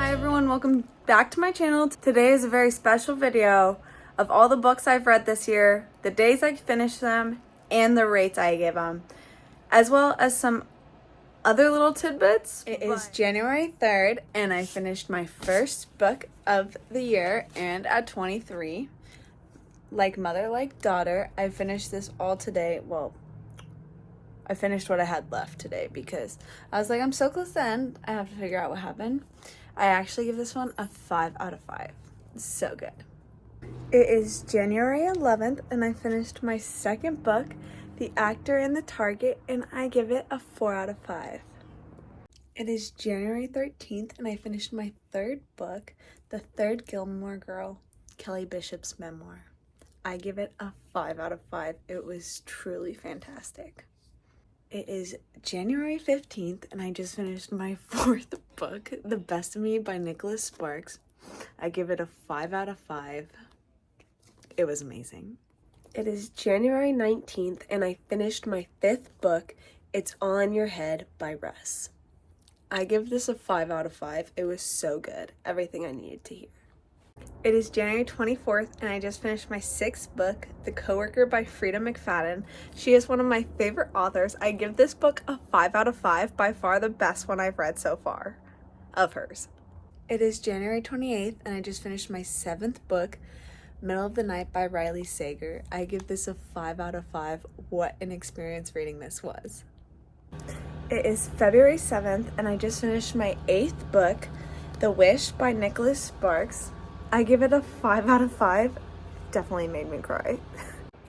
Hi everyone, welcome back to my channel. Today is a very special video of all the books I've read this year, the days I finished them, and the rates I gave them, as well as some other little tidbits. It is January 3rd and I finished my first book of the year, and at 23, like mother, like daughter, I finished this all today. Well, I finished what I had left today because I was like, I'm so close to the end, I have to figure out what happened. I actually give this one a 5 out of 5. It's so good. It is January 11th and I finished my second book, The Actor in the Target, and I give it a 4 out of 5. It is January 13th and I finished my third book, The Third Gilmore Girl, Kelly Bishop's memoir. I give it a 5 out of 5. It was truly fantastic. It is January 15th and I just finished my fourth book, The Best of Me by Nicholas Sparks. I give it a 5 out of 5. It was amazing. It is January 19th and I finished my fifth book, It's All in Your Head by Russ. I give this a 5 out of 5. It was so good. Everything I needed to hear. It is January 24th and I just finished my sixth book, The Coworker by Frida McFadden. She is one of my favorite authors. I give this book a 5 out of 5, by far the best one I've read so far of hers. It is January 28th and I just finished my seventh book, Middle of the Night by Riley Sager. I give this a 5 out of 5. What an experience reading this was. It is February 7th and I just finished my eighth book, The Wish by Nicholas Sparks. I give it a 5 out of 5. Definitely made me cry.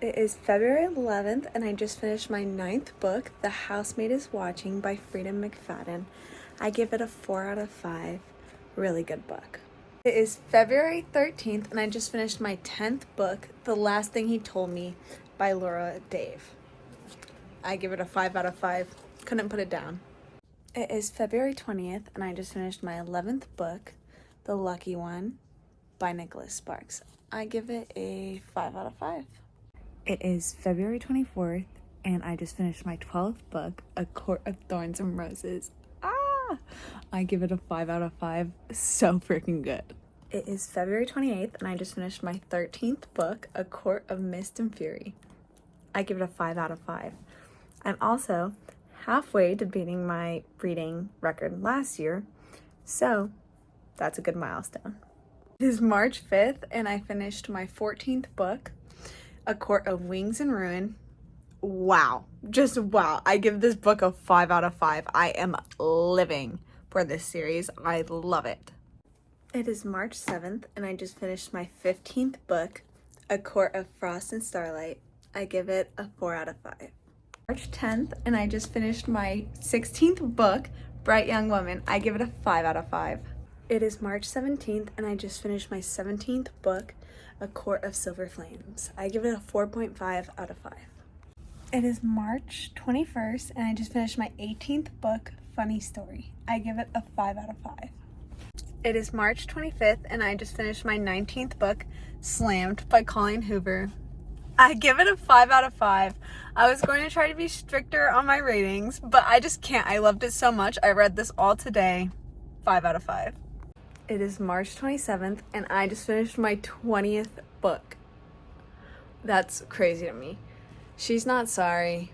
It is February 11th and I just finished my ninth book, The Housemaid is Watching by Frida McFadden. I give it a 4 out of 5. Really good book. It is February 13th and I just finished my 10th book, The Last Thing He Told Me by Laura Dave. I give it a 5 out of 5. Couldn't put it down. It is February 20th and I just finished my 11th book, The Lucky One by Nicholas Sparks. I give it a 5 out of 5. It is February 24th and I just finished my 12th book, A Court of Thorns and Roses. I give it a 5 out of 5. So freaking good. It is February 28th and I just finished my 13th book, A Court of Mist and Fury. I give it a 5 out of 5. I'm also halfway to beating my reading record last year, so that's a good milestone. It is March 5th and I finished my 14th book, A Court of Wings and Ruin. Wow. Just wow. I give this book a 5 out of 5. I am living for this series. I love it. It is March 7th and I just finished my 15th book, A Court of Frost and Starlight. I give it a 4 out of 5. March 10th and I just finished my 16th book, Bright Young Woman. I give it a 5 out of 5. It is March 17th and I just finished my 17th book, A Court of Silver Flames. I give it a 4.5 out of 5. It is March 21st and I just finished my 18th book, Funny Story. I give it a 5 out of 5. It is March 25th and I just finished my 19th book, Slammed by Colleen Hoover. I give it a 5 out of 5. I was going to try to be stricter on my ratings, but I just can't. I loved it so much. I read this all today. 5 out of 5. It is March 27th and I just finished my 20th book. That's crazy to me. She's Not Sorry.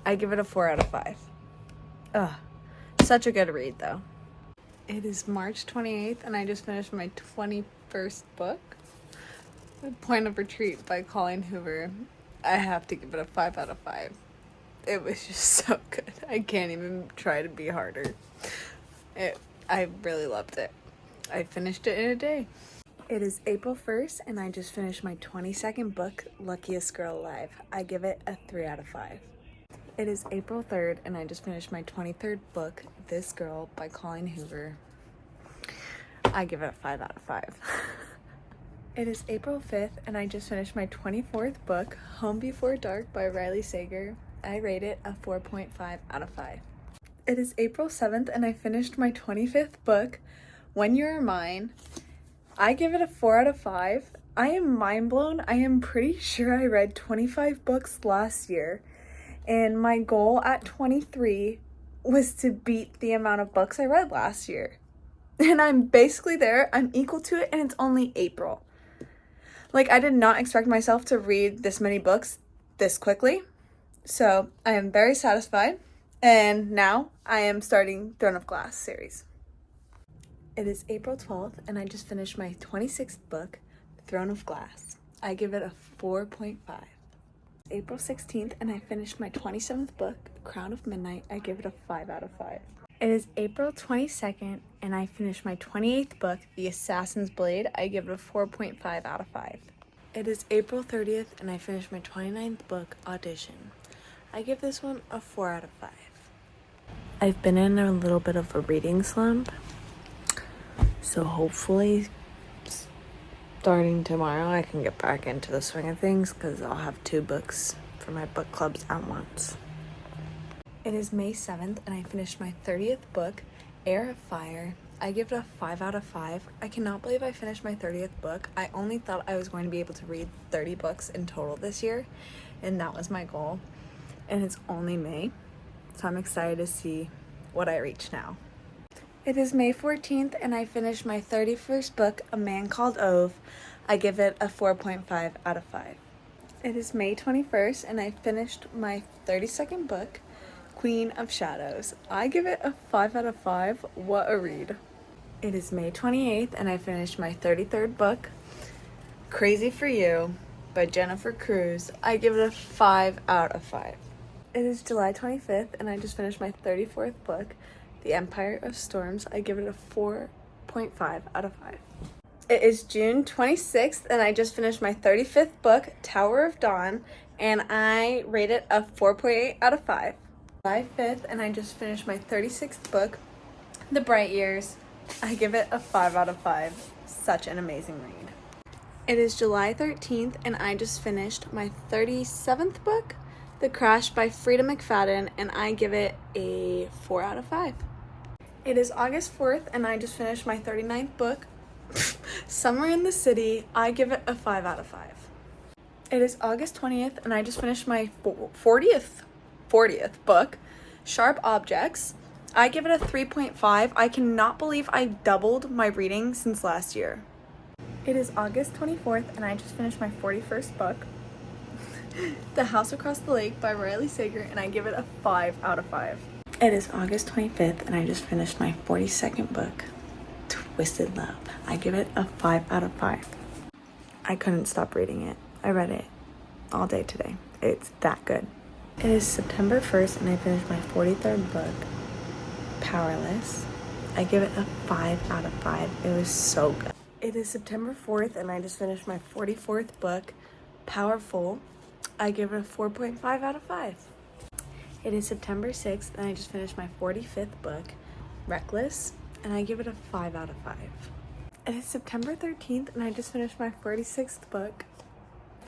I give it a 4 out of 5. Ugh. Such a good read though. It is March 28th and I just finished my 21st book, Point of Retreat by Colleen Hoover. I have to give it a 5 out of 5. It was just so good. I can't even try to be harder. I really loved it. I finished it in a day. It is April 1st and I just finished my 22nd book, Luckiest Girl Alive. I give it a 3 out of 5. It is April 3rd and I just finished my 23rd book, This Girl by Colleen Hoover. I give it a 5 out of 5. It is April 5th and I just finished my 24th book, Home Before Dark by Riley Sager. I rate it a 4.5 out of 5. It is April 7th and I finished my 25th book, When You Are Mine. I give it a 4 out of 5. I am mind blown. I am pretty sure I read 25 books last year, and my goal at 23 was to beat the amount of books I read last year. And I'm basically there. I'm equal to it, and it's only April. Like, I did not expect myself to read this many books this quickly. So I am very satisfied. And now I am starting Throne of Glass series. It is April 12th, and I just finished my 26th book, Throne of Glass. I give it a 4.5. April 16th, and I finished my 27th book, Crown of Midnight. I give it a 5 out of 5. It is April 22nd, and I finished my 28th book, The Assassin's Blade. I give it a 4.5 out of 5. It is April 30th, and I finished my 29th book, Audition. I give this one a 4 out of 5. I've been in a little bit of a reading slump, so hopefully starting tomorrow I can get back into the swing of things because I'll have 2 books for my book clubs at once. It is May 7th, and I finished my 30th book, Heir of Fire. I give it a 5 out of 5. I cannot believe I finished my 30th book. I only thought I was going to be able to read 30 books in total this year, and that was my goal. And it's only May, so I'm excited to see what I reach now. It is May 14th, and I finished my 31st book, A Man Called Ove. I give it a 4.5 out of 5. It is May 21st, and I finished my 32nd book, Queen of Shadows. I give it a 5 out of 5. What a read. It is May 28th, and I finished my 33rd book, Crazy for You by Jennifer Cruz. I give it a 5 out of 5. It is July 25th, and I just finished my 34th book, The Empire of Storms. I give it a 4.5 out of 5. It is June 26th, and I just finished my 35th book, Tower of Dawn, and I rate it a 4.8 out of 5. July 5th, and I just finished my 36th book, The Bright Years. I give it a 5 out of 5. Such an amazing read. It is July 13th, and I just finished my 37th book, The Crash by Frida McFadden, and I give it a 4 out of 5. It is August 4th, and I just finished my 39th book, Summer in the City. I give it a 5 out of 5. It is August 20th, and I just finished my 40th book, Sharp Objects. I give it a 3.5. I cannot believe I doubled my reading since last year. It is August 24th, and I just finished my 41st book, The House Across the Lake by Riley Sager, and I give it a 5 out of 5. It is August 25th, and I just finished my 42nd book, Twisted Love. I give it a 5 out of 5. I couldn't stop reading it. I read it all day today. It's that good. It is September 1st, and I finished my 43rd book, Powerless. I give it a 5 out of 5. It was so good. It is September 4th, and I just finished my 44th book, Powerful. I give it a 4.5 out of 5. It is September 6th, and I just finished my 45th book, Reckless, and I give it a 5 out of 5. It is September 13th, and I just finished my 46th book,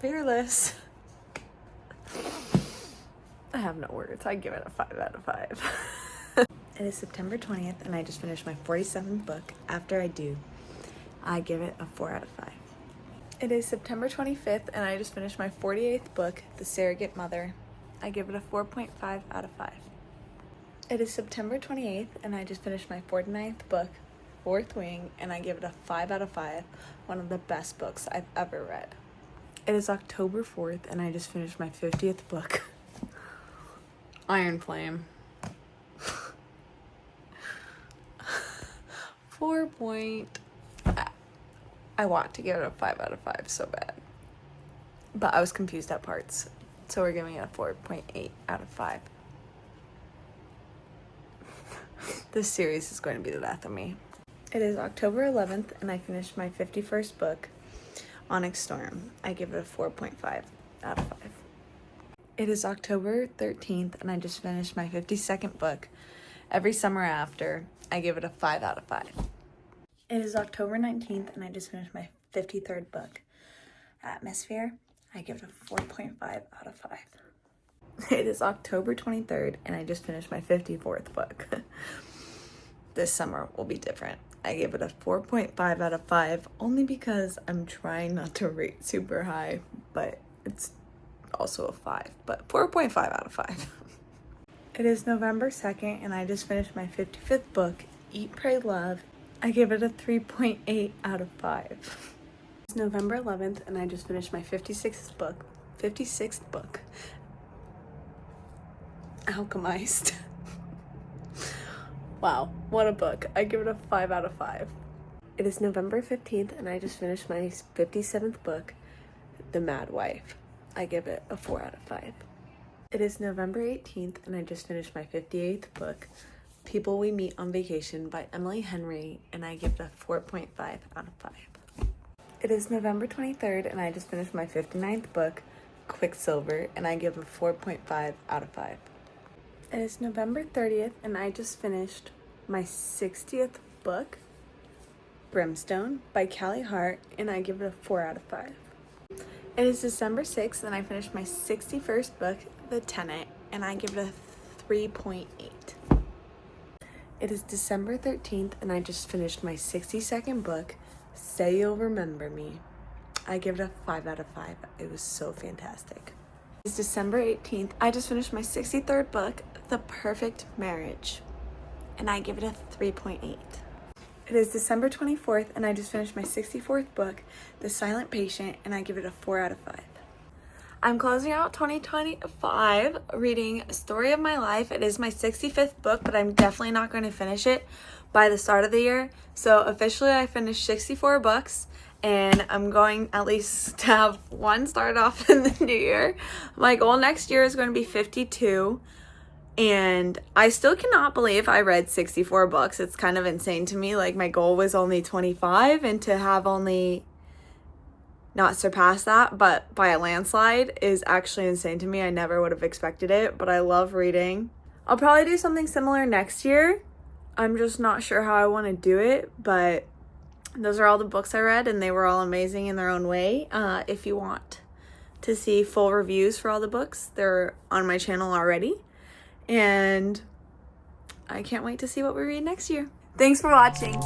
Fearless. I have no words. I give it a 5 out of 5. It is September 20th, and I just finished my 47th book, After I Do. I give it a 4 out of 5. It is September 25th, and I just finished my 48th book, The Surrogate Mother. I give it a 4.5 out of 5. It is September 28th, and I just finished my 49th book, Fourth Wing, and I give it a 5 out of 5. One of the best books I've ever read. It is October 4th, and I just finished my 50th book, Iron Flame. 4. I want to give it a 5 out of 5 so bad, but I was confused at parts, so we're giving it a 4.8 out of 5. This series is going to be the death of me. It is October 11th, and I finished my 51st book, Onyx Storm. I give it a 4.5 out of 5. It is October 13th, and I just finished my 52nd book, Every Summer After. I give it a 5 out of 5. It is October 19th, and I just finished my 53rd book, Atmosphere. I give it a 4.5 out of 5. It is October 23rd, and I just finished my 54th book. This summer will be different. I give it a 4.5 out of 5, only because I'm trying not to rate super high, but it's also a 5, but 4.5 out of 5. It is November 2nd, and I just finished my 55th book, Eat, Pray, Love. I give it a 3.8 out of 5. It's November 11th and I just finished my 56th book. Alchemized. Wow, what a book. I give it a 5 out of 5. It is November 15th and I just finished my 57th book, The Mad Wife. I give it a 4 out of 5. It is November 18th and I just finished my 58th book, People We Meet on Vacation by Emily Henry, and I give it a 4.5 out of 5. It is November 23rd and I just finished my 59th book, Quicksilver, and I give it a 4.5 out of 5. It is November 30th and I just finished my 60th book, Brimstone by Callie Hart, and I give it a 4 out of 5. It is December 6th and I finished my 61st book, The Tenant, and I give it a 3.8. It is December 13th and I just finished my 62nd book, Say You'll Remember Me. I give it a 5 out of 5. It was so fantastic. It's December 18th. I just finished my 63rd book, The Perfect Marriage, and I give it a 3.8. It is December 24th and I just finished my 64th book, The Silent Patient, and I give it a 4 out of 5. I'm closing out 2025 reading Story of My Life. It is my 65th book, but I'm definitely not going to finish it by the start of the year. So officially I finished 64 books, and I'm going at least to have one start off in the new year. My goal next year is going to be 52, and I still cannot believe I read 64 books. It's kind of insane to me. Like, my goal was only 25, and to have only not surpass that, but by a landslide, is actually insane to me. I never would have expected it, but I love reading. I'll probably do something similar next year. I'm just not sure how I want to do it, but those are all the books I read, and they were all amazing in their own way. If you want to see full reviews for all the books, they're on my channel already, and I can't wait to see what we read next year. Thanks for watching.